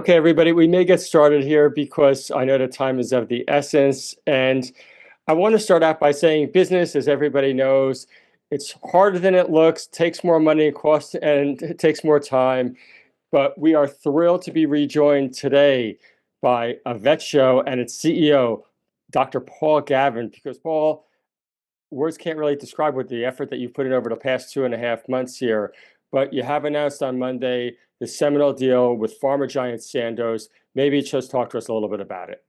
Okay, everybody, we may get started here because I know the time is of the essence. And I want to start out by saying business, as everybody knows, it's harder than it looks, takes more money, it costs, and it takes more time. But we are thrilled to be rejoined today by Avecho and its CEO, Dr. Paul Gavin, because Paul, words can't really describe what the effort that you've put in over the past 2.5 months here, but you have announced on Monday the seminal deal with pharma giant Sandoz. Maybe just talk to us a little bit about it.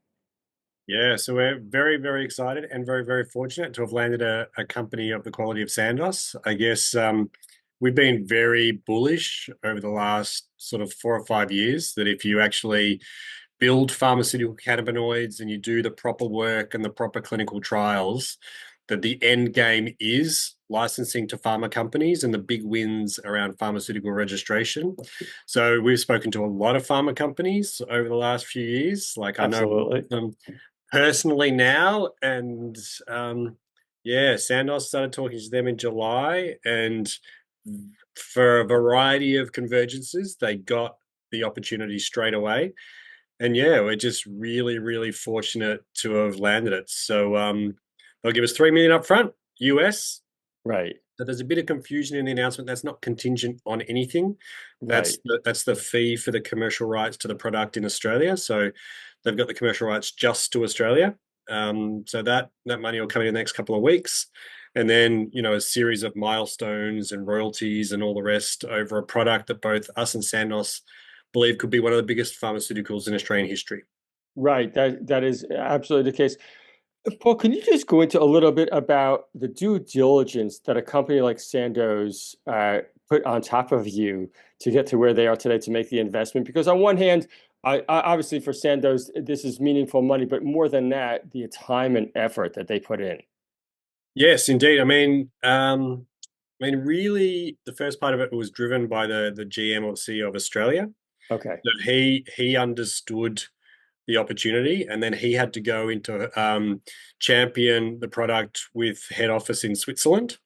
Yeah, so we're very, very excited and very, very fortunate to have landed a company of the quality of Sandoz. I guess we've been very bullish over the last sort of 4 or 5 years that if you actually build pharmaceutical cannabinoids and you do the proper work and the proper clinical trials, that the end game is licensing to pharma companies and the big wins around pharmaceutical registration. So we've spoken to a lot of pharma companies over the last few years. Like I know one Absolutely. of them personally now, and yeah, Sandoz started talking to them in July, and for a variety of convergences, they got the opportunity straight away. And yeah, we're just really, really fortunate to have landed it. So they'll give us 3 million up front, US. Right, So there's a bit of confusion in the announcement. That's not contingent on anything. That's right. the fee for the commercial rights to the product in Australia. So they've got the commercial rights just to Australia. So that money will come in the next couple of weeks, and then a series of milestones and royalties and all the rest over a product that both us and Sandoz believe could be one of the biggest pharmaceuticals in Australian history. Right. That is absolutely the case. Paul, can you just go into a little bit about the due diligence that a company like Sandoz put on top of you to get to where they are today to make the investment? Because on one hand, obviously for Sandoz, this is meaningful money, but more than that, the time and effort that they put in. Yes, indeed. Really, the first part of it was driven by the GM or CEO of Australia. Okay. That he understood the opportunity, and then he had to go into champion the product with head office in Switzerland.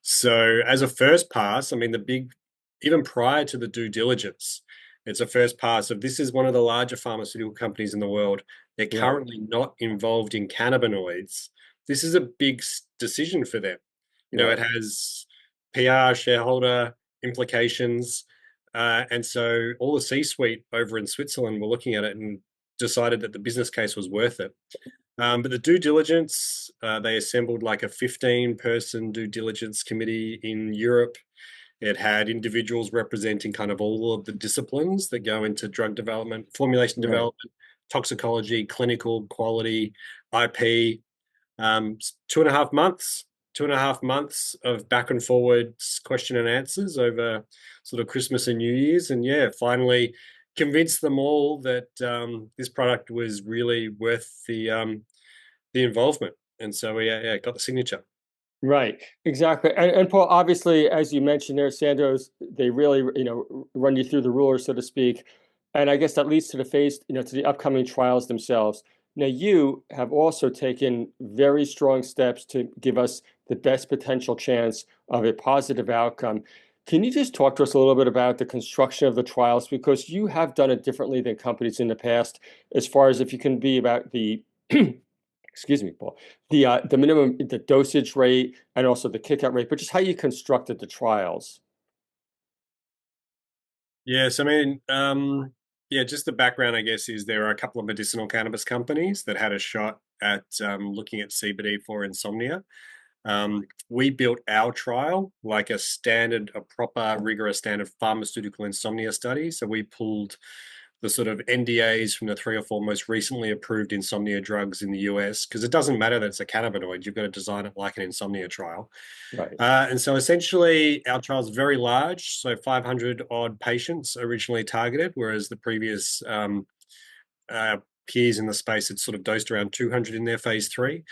So as a first pass, even prior to the due diligence, it's a first pass of this is one of the larger pharmaceutical companies in the world. They're Right. currently not involved in cannabinoids. This is a big decision for them. It Right. has PR, shareholder implications. And so all the C-suite over in Switzerland were looking at it and decided that the business case was worth it. But the due diligence, they assembled like a 15-person due diligence committee in Europe. It had individuals representing kind of all of the disciplines that go into drug development, formulation Right. development, toxicology, clinical, quality, IP. 2.5 months, 2.5 months of back and forwards question and answers over sort of Christmas and New Year's. And yeah, finally convinced them all that this product was really worth the involvement. And so we got the signature. Right, exactly. And Paul, obviously, as you mentioned there, Sandoz, they really, run you through the ruler, so to speak. And I guess that leads to the phase, to the upcoming trials themselves. Now, you have also taken very strong steps to give us the best potential chance of a positive outcome. Can you just talk to us a little bit about the construction of the trials? Because you have done it differently than companies in the past, as far as if you can be about the excuse me, Paul, the minimum, the dosage rate, and also the kick-out rate, but just how you constructed the trials. Yes, yeah, just the background, I guess, is there are a couple of medicinal cannabis companies that had a shot at looking at CBD for insomnia. We built our trial like a proper, rigorous standard pharmaceutical insomnia study. So we pulled the sort of NDAs from the 3 or 4 most recently approved insomnia drugs in the US, because it doesn't matter that it's a cannabinoid, you've got to design it like an insomnia trial. Right. And so essentially, our trial is very large, so 500 odd patients originally targeted, whereas the previous uh, peers in the space had sort of dosed around 200 in their phase three.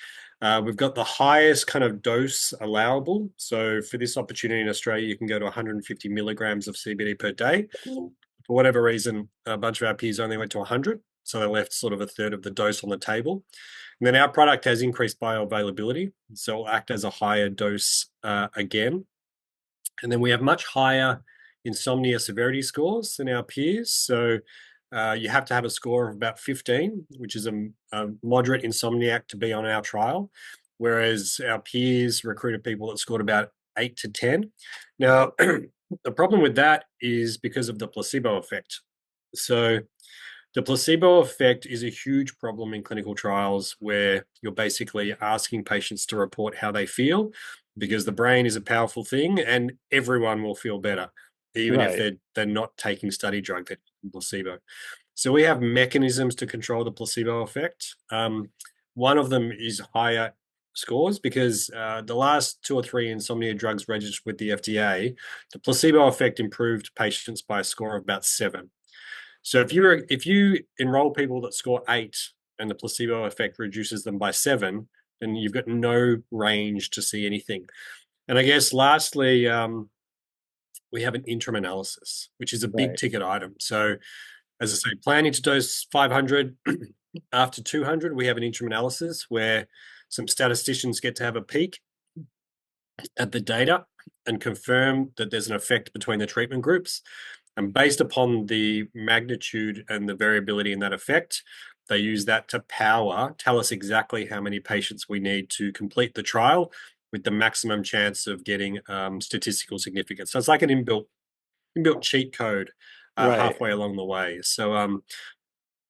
We've got the highest kind of dose allowable. So for this opportunity in Australia, you can go to 150 milligrams of CBD per day. For whatever reason, a bunch of our peers only went to 100. So they left sort of a third of the dose on the table. And then our product has increased bioavailability. So it'll act as a higher dose again. And then we have much higher insomnia severity scores than our peers. So You have to have a score of about 15, which is a moderate insomniac to be on our trial, whereas our peers recruited people that scored about 8 to 10. Now, the problem with that is because of the placebo effect. So, the placebo effect is a huge problem in clinical trials where you're basically asking patients to report how they feel because the brain is a powerful thing and everyone will feel better, even if Right. they're not taking study drug, they're taking placebo. So we have mechanisms to control the placebo effect. One of them is higher scores because the last 2 or 3 insomnia drugs registered with the FDA, the placebo effect improved patients by a score of about 7. So if you enroll people that score 8 and the placebo effect reduces them by 7, then you've got no range to see anything. And I guess lastly, we have an interim analysis, which is a big Right. ticket item. So as I say, planning to dose 500 after 200, we have an interim analysis where some statisticians get to have a peek at the data and confirm that there's an effect between the treatment groups. And based upon the magnitude and the variability in that effect, they use that to tell us exactly how many patients we need to complete the trial with the maximum chance of getting statistical significance. So it's like an inbuilt cheat code Right. halfway along the way. So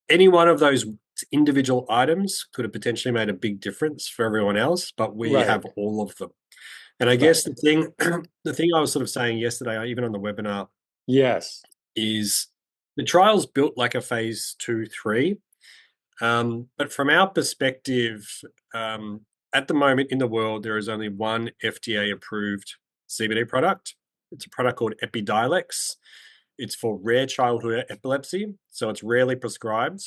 any one of those individual items could have potentially made a big difference for everyone else, but we Right. have all of them. And I guess Right. the thing I was sort of saying yesterday, even on the webinar, Yes. is the trial's built like a phase 2, 3. But from our perspective, um, at the moment in the world, there is only one FDA approved CBD product. It's a product called Epidiolex. It's for rare childhood epilepsy, so it's rarely prescribed.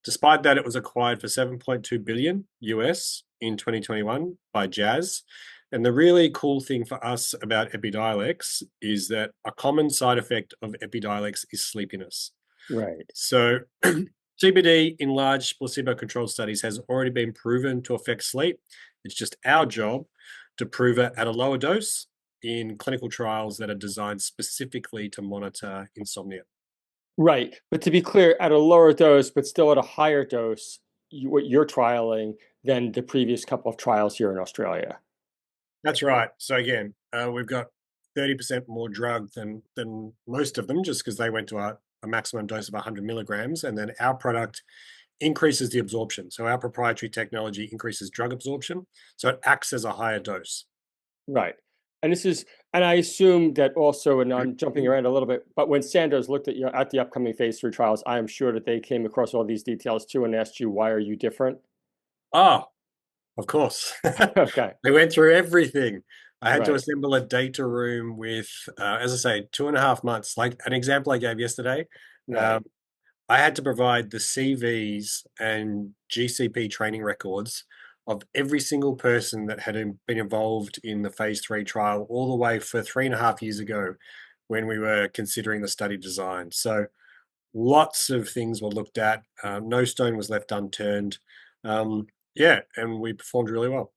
Despite that, it was acquired for 7.2 billion US in 2021 by Jazz. And the really cool thing for us about Epidiolex is that a common side effect of Epidiolex is sleepiness. Right. So CBD in large placebo-controlled studies has already been proven to affect sleep. It's just our job to prove it at a lower dose in clinical trials that are designed specifically to monitor insomnia. Right. But to be clear, at a lower dose, but still at a higher dose, what you're trialing than the previous couple of trials here in Australia. That's right. So again, we've got 30% more drug than most of them, just because they went to a maximum dose of 100 milligrams, and then our product increases the absorption. So our proprietary technology increases drug absorption, so it acts as a higher dose. Right. And this is, and I assume that also, and I'm jumping around a little bit, but when Sandoz looked at you at the upcoming phase 3 trials, I am sure that they came across all these details too and asked you, why are you different? Oh, of course. Okay. They went through everything. I had to Right. assemble a data room with, as I say, 2.5 months. Like an example I gave yesterday, Right. um, I had to provide the CVs and GCP training records of every single person that had been involved in the phase 3 trial all the way for 3.5 years ago when we were considering the study design. So lots of things were looked at. No stone was left unturned. Um, yeah, and we performed really well.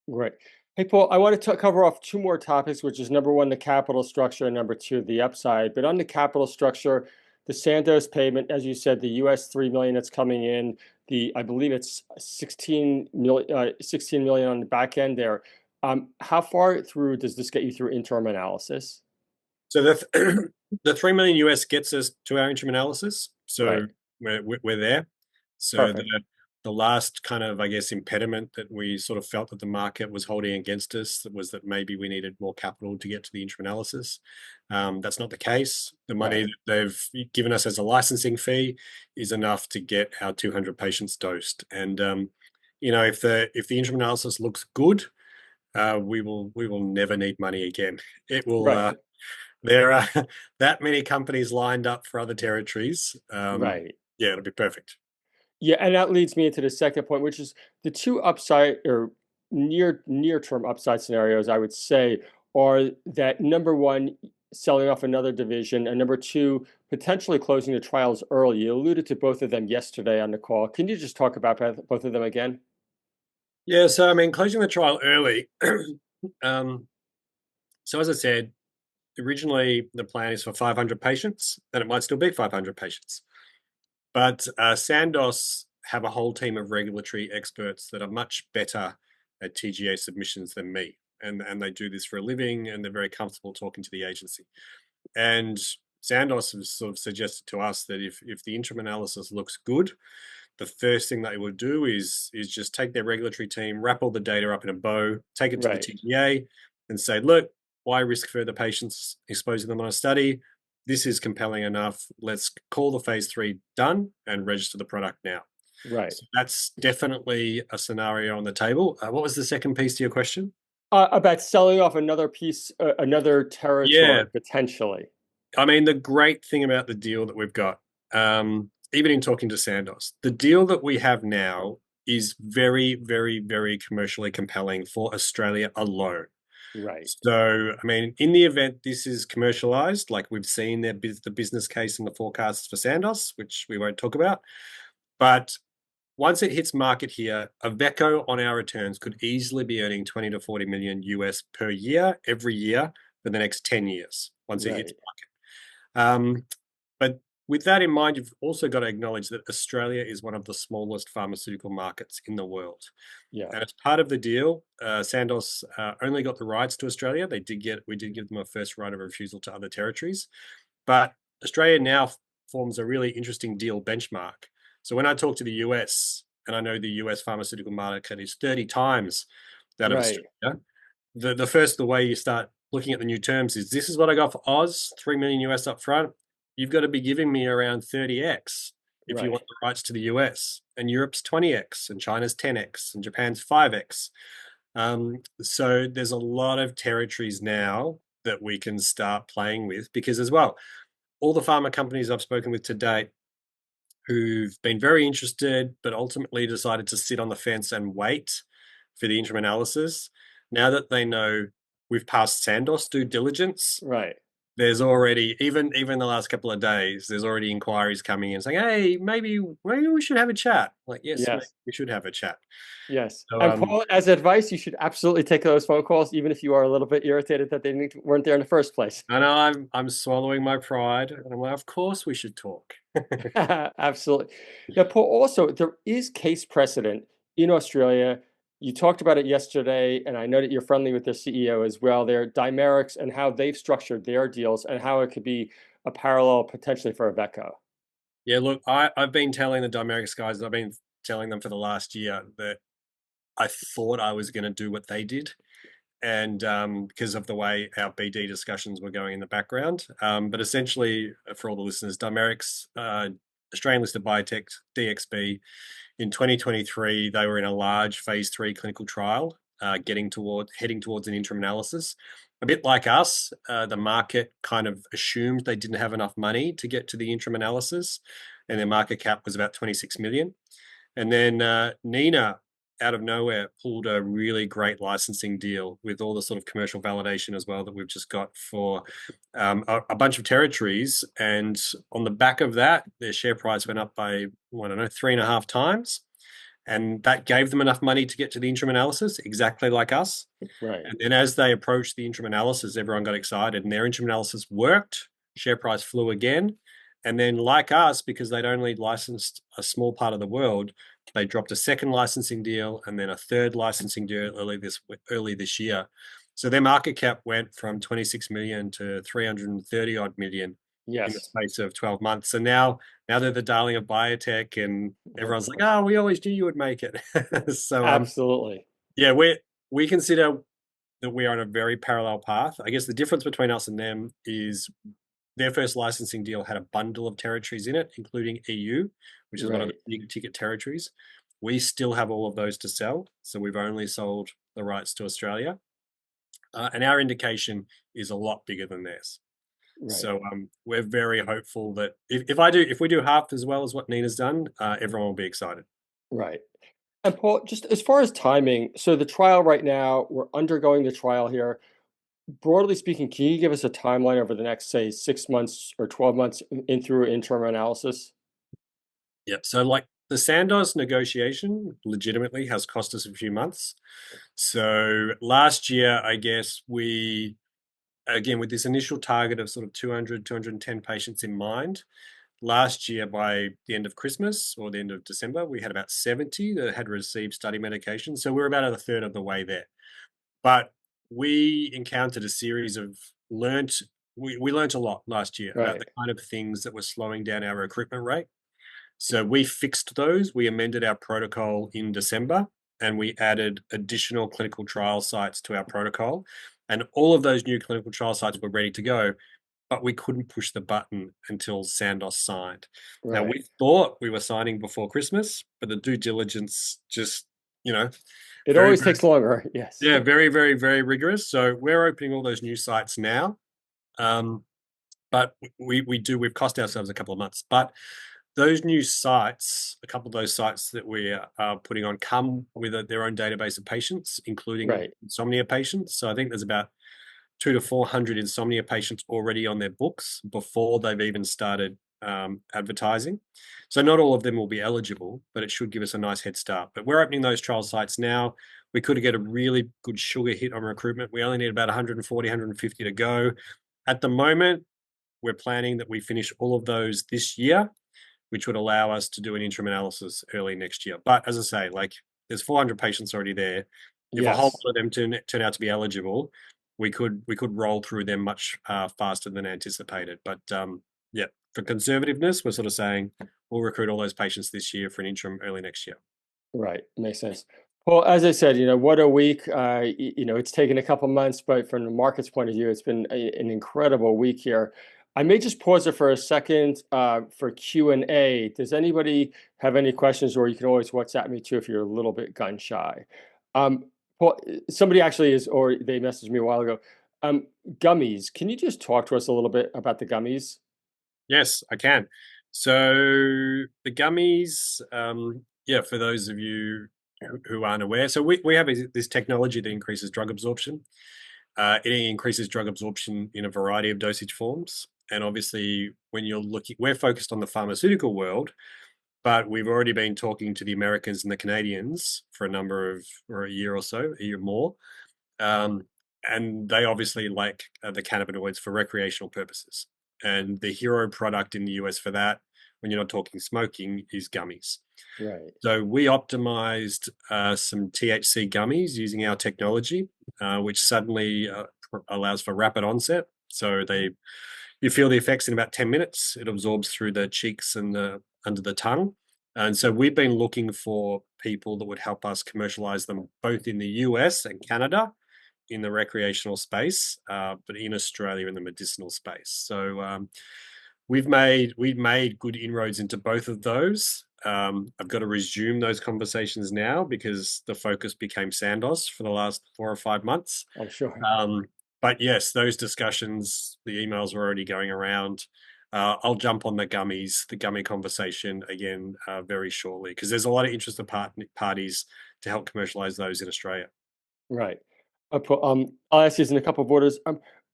Right. Hey, Paul, I want to cover off two more topics, which is number one, the capital structure, and number two, the upside. But on the capital structure, the Sandoz payment, as you said, the US 3 million that's coming in, I believe it's 16 million on the back end there. How far through does this get you through interim analysis? So the 3 million US gets us to our interim analysis. Right. So we're there. So Perfect. the last kind of, I guess, impediment that we sort of felt that the market was holding against us was that maybe we needed more capital to get to the interim analysis. That's not the case. The money Right. that they've given us as a licensing fee is enough to get our 200 patients dosed. And if the interim analysis looks good, we will never need money again. It will. Right. There are that many companies lined up for other territories. Right. Yeah, it'll be perfect. Yeah, and that leads me into the second point, which is the two upside or near term upside scenarios, I would say, are that number one, selling off another division, and number two, potentially closing the trials early. You alluded to both of them yesterday on the call. Can you just talk about both of them again? Yeah, so I mean, closing the trial early. um, so as I said, originally the plan is for 500 patients, and it might still be 500 patients. But Sandoz have a whole team of regulatory experts that are much better at TGA submissions than me. And they do this for a living, and they're very comfortable talking to the agency. And Sandoz has sort of suggested to us that if the interim analysis looks good, the first thing they would do is just take their regulatory team, wrap all the data up in a bow, take it to the Right, TGA, and say, look, why risk further patients exposing them on a study? This is compelling enough. Let's call the phase 3 done and register the product now. right. So that's definitely a scenario on the table. What was the second piece to your question? About selling off another piece, another Yeah, territory potentially. I mean, the great thing about the deal that we've got, even in talking to Sandoz, the deal that we have now is very, very, very commercially compelling for Australia alone. Right, So, I mean, in the event this is commercialized, like we've seen the business case and the forecasts for Sandoz, which we won't talk about, but once it hits market here, Avecho on our returns could easily be earning 20 to 40 million US per year, every year for the next 10 years once it hits right. market. But with that in mind, you've also got to acknowledge that Australia is one of the smallest pharmaceutical markets in the world. Yeah, And as part of the deal, Sandoz only got the rights to Australia. We did give them a first right of refusal to other territories, but Australia now forms a really interesting deal benchmark. So when I talk to the US, and I know the US pharmaceutical market is 30 times that of right, Australia, the way you start looking at the new terms is this is what I got for Oz, 3 million US up front. You've got to be giving me around 30x if you right, want the rights to the US. And Europe's 20x, and China's 10x, and Japan's 5x. So there's a lot of territories now that we can start playing with because, as well, all the pharma companies I've spoken with to date who've been very interested, but ultimately decided to sit on the fence and wait for the interim analysis. Now that they know we've passed Sandoz due diligence, right. there's already even the last couple of days, there's already inquiries coming in saying, "Hey, maybe we should have a chat." Like, yes, maybe Yes, we should have a chat. yes. So, And Paul, as advice, you should absolutely take those phone calls, even if you are a little bit irritated that they weren't there in the first place. I know I'm swallowing my pride, and I'm like, of course we should talk. Absolutely. Now, Paul, also, there is case precedent in Australia. You talked about it yesterday, and I know that you're friendly with their CEO as well. They're Dimerix and how they've structured their deals and how it could be a parallel potentially for Avecho. Yeah, look, I've been telling the Dimerix guys, I've been telling them for the last year that I thought I was going to do what they did, and because of the way our BD discussions were going in the background. But essentially, for all the listeners, Dimerix, Australian listed biotech, DXB, in 2023, they were in a large phase 3 clinical trial, heading towards an interim analysis. A bit like us, the market kind of assumed they didn't have enough money to get to the interim analysis, and their market cap was about 26 million. And then Nina, out of nowhere, pulled a really great licensing deal with all the sort of commercial validation as well that we've just got for a bunch of territories. And on the back of that, their share price went up by, I don't know, 3.5 times. And that gave them enough money to get to the interim analysis, exactly like us. Right. And then as they approached the interim analysis, everyone got excited, and their interim analysis worked. Share price flew again. And then, like us, because they'd only licensed a small part of the world, they dropped a second licensing deal and then a third licensing deal early this year. So their market cap went from 26 million to 330 odd million in the Yes. space of 12 months. And now they're the darling of biotech, and everyone's like, Excellent. "Oh, we always knew you would make it." So Absolutely. yeah, we consider that we are on a very parallel path. I guess the difference between us and them is their first licensing deal had a bundle of territories in it, including EU, which is one of the Right. big ticket territories. We still have all of those to sell, so we've only sold the rights to Australia, and our indication is a lot bigger than theirs. Right. So we're very hopeful that if we do half as well as what Nina's done, everyone will be excited. Right. And Paul, just as far as timing, so the trial right now, we're undergoing the trial here. Broadly speaking, can you give us a timeline over the next, say, 6 months or 12 months in through interim analysis? Yeah. So like the Sandoz negotiation legitimately has cost us a few months. So last year, I guess we again, with this initial target of sort of 200, 210 patients in mind, last year by the end of Christmas or the end of December, we had about 70 that had received study medication. So we're about a third of the way there. But we encountered a series of learnt, we learnt a lot last year about Right, the kind of things that were slowing down our recruitment rate. So we fixed those. We amended our protocol in December and we added additional clinical trial sites to our protocol. And all of those new clinical trial sites were ready to go, but we couldn't push the button until Sandoz signed. Now, right. we thought we were signing before Christmas, but the due diligence just, you know, It very, always very, takes longer. Yes. yeah, very, very, very rigorous. So we're opening all those new sites now. Um, but we've cost ourselves a couple of months. But those new sites, a couple of those sites that we are putting on come with their own database of patients, including Right. insomnia patients. So I think there's about 200 to 400 insomnia patients already on their books before they've even started advertising. So not all of them will be eligible, but it should give us a nice head start. But we're opening those trial sites now. We could get a really good sugar hit on recruitment. We only need about 140, 150 to go. At the moment, we're planning that we finish all of those this year, which would allow us to do an interim analysis early next year. But as I say, like there's 400 patients already there. If a whole Yes. lot of them turn out to be eligible, we could roll through them much faster than anticipated. But yeah, for conservativeness, we're sort of saying we'll recruit all those patients this year for an interim early next year. Right, makes sense. Well, as I said, what a week. It's taken a couple months, but from the market's point of view, it's been an incredible week here. I may just pause it for a second for Q&A. Does anybody have any questions, or you can always WhatsApp me too if you're a little bit gun shy. Um, Paul, somebody actually is, or they messaged me a while ago. Um, Gummies. Can you just talk to us a little bit about the gummies? Yes, I can. So the gummies, yeah, for those of you who aren't aware, so we have this technology that increases drug absorption. It increases drug absorption in a variety of dosage forms. And obviously, when you're looking, we're focused on the pharmaceutical world, but we've already been talking to the Americans and the Canadians for or a year or so, a year more. Um, and they obviously like the cannabinoids for recreational purposes. And the hero product in the US for that, when you're not talking smoking, is gummies. Right, So we optimized some THC gummies using our technology, which suddenly allows for rapid onset. So you feel the effects in about 10 minutes. It absorbs through the cheeks and the under the tongue. And so we've been looking for people that would help us commercialize them both in the US and Canada in the recreational space, but in Australia in the medicinal space. So we've made good inroads into both of those. I've got to resume those conversations now because the focus became Sandoz for the last 4 or 5 months. I'm sure. Um, but yes, those discussions, the emails are already going around. I'll jump on the gummy conversation again very shortly because there's a lot of interested parties to help commercialize those in Australia. Right. I'll ask these in a couple of orders.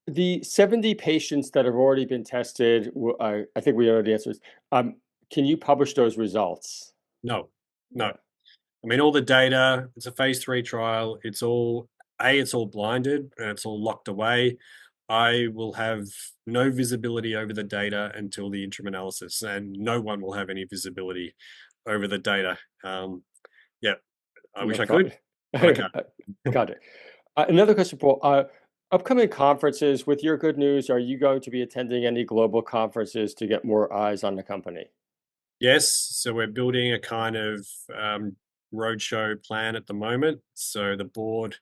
The 70 patients that have already been tested, I think we know the answers. Can you publish those results? No, no. Yeah. I mean, all the data, it's a phase 3 trial. It's all blinded and it's all locked away. I will have no visibility over the data until the interim analysis, and no one will have any visibility over the data. Yeah, I No wish I could, problem. but I can't. Got it. Another question, Paul. Upcoming conferences, with your good news, are you going to be attending any global conferences to get more eyes on the company? Yes, so we're building a kind of roadshow plan at the moment. So the board,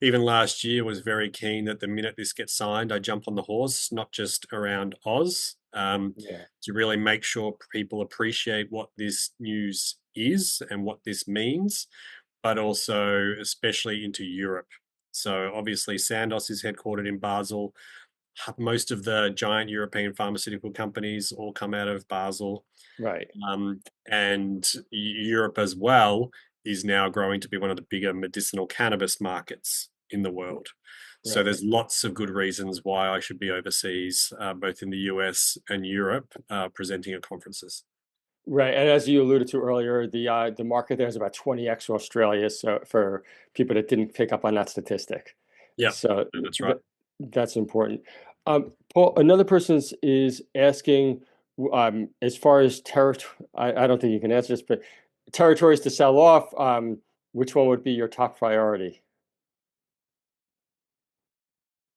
even last year, was very keen that the minute this gets signed, I jump on the horse, not just around Oz, Yeah. to really make sure people appreciate what this news is and what this means, but also especially into Europe. So obviously, Sandoz is headquartered in Basel. Most of the giant European pharmaceutical companies all come out of Basel. Right. Um, and Europe as well is now growing to be one of the bigger medicinal cannabis markets in the world. So Right. there's lots of good reasons why I should be overseas, both in the US and Europe, presenting at conferences. Right, and as you alluded to earlier, the market there is about 20x Australia. So for people that didn't pick up on that statistic, Yeah, so that's right. That's important. Paul, another person is asking, as far as territory, I don't think you can answer this, but territories to sell off, which one would be your top priority?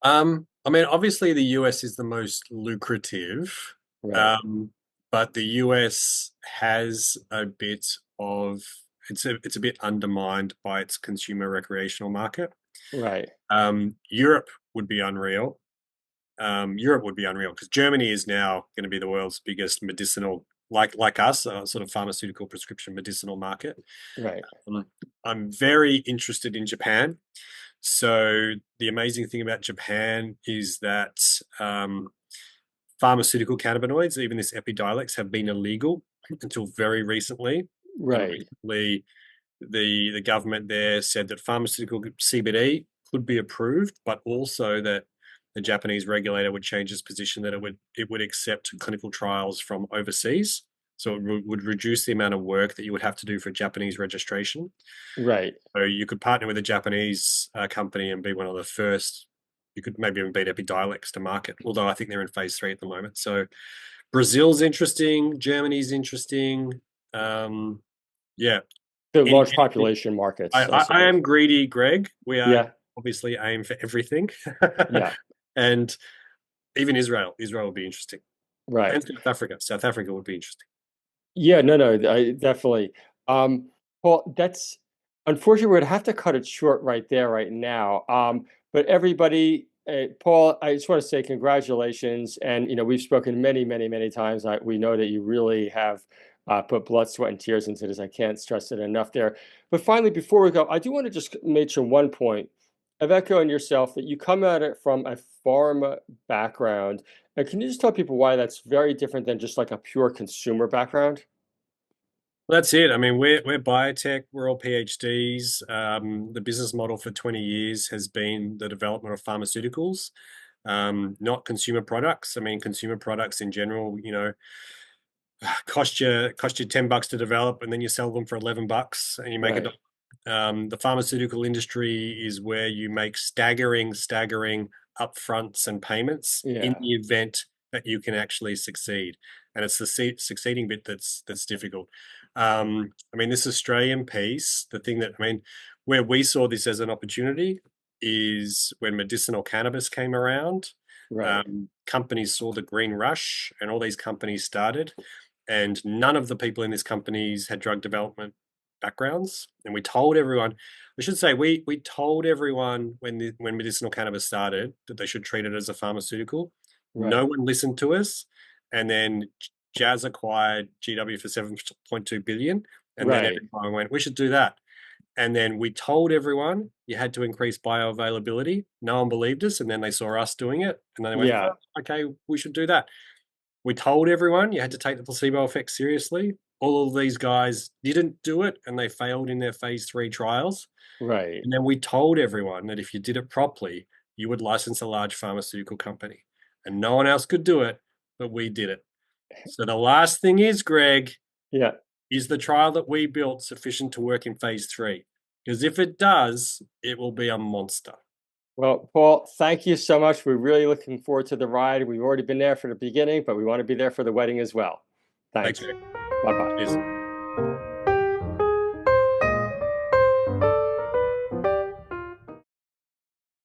I mean, obviously the US is the most lucrative, Right, um, but the US has a bit of it's a bit undermined by its consumer recreational market. right, Europe would be unreal. Europe would be unreal because Germany is now going to be the world's biggest medicinal, like us, sort of pharmaceutical prescription medicinal market. right, Um, I'm very interested in Japan. So the amazing thing about Japan is that pharmaceutical cannabinoids, even this Epidiolex, have been illegal until very recently. And right, recently, the government there said that pharmaceutical CBD could be approved, but also that the Japanese regulator would change its position that it would accept clinical trials from overseas. So it would reduce the amount of work that you would have to do for Japanese registration. right. So you could partner with a Japanese company and be one of the first. You could maybe even beat Epidiolex to market, although I think they're in phase 3 at the moment. So Brazil's interesting, Germany's interesting. Um, yeah, The any, large any population I, markets, I I I suppose. am greedy, Greg. We are Yeah, obviously aim for everything, yeah, and even Israel. Israel would be interesting, right. and South Africa. South Africa would be interesting. Yeah, no, no, I definitely. Well, that's unfortunately we're gonna have to cut it short right there, right now. But everybody, Paul, I just want to say congratulations, and we've spoken many, many, many times. We know that you really have put blood, sweat, and tears into this. I can't stress it enough there. But finally, before we go, I do want to just mention one point. Avecho and yourself that you come at it from a pharma background. And can you just tell people why that's very different than just like a pure consumer background? Well, that's it. I mean, we're biotech. We're all PhDs. The business model for 20 years has been the development of pharmaceuticals, not consumer products. I mean, consumer products in general, cost you $10 to develop, and then you sell them for $11, and you make a Right. dollar. The pharmaceutical industry is where you make staggering upfronts and payments in Yeah. the event that you can actually succeed, and it's the succeeding bit that's difficult. I mean, this Australian piece, the thing that I mean, where we saw this as an opportunity is when medicinal cannabis came around. Right. Companies saw the green rush, and all these companies started, and none of the people in these companies had drug development backgrounds. And we told everyone, I should say, we told everyone when medicinal cannabis started that they should treat it as a pharmaceutical. No Right. one listened to us, and then Jazz acquired GW for 7.2 billion, and then Right. everyone went, we should do that. And then we told everyone you had to increase bioavailability. No one believed us, and then they saw us doing it, and then they went, Yeah. oh, okay, we should do that. We told everyone you had to take the placebo effect seriously. All of these guys didn't do it, and they failed in their phase 3 trials. Right. And then we told everyone that if you did it properly, you would license a large pharmaceutical company. And no one else could do it, but we did it. So the last thing is, Greg, Yeah. is the trial that we built sufficient to work in phase 3? Because if it does, it will be a monster. Well, Paul, thank you so much. We're really looking forward to the ride. We've already been there for the beginning, but we want to be there for the wedding as well. Thanks, Thanks. Greg. Bye-bye. Cheers.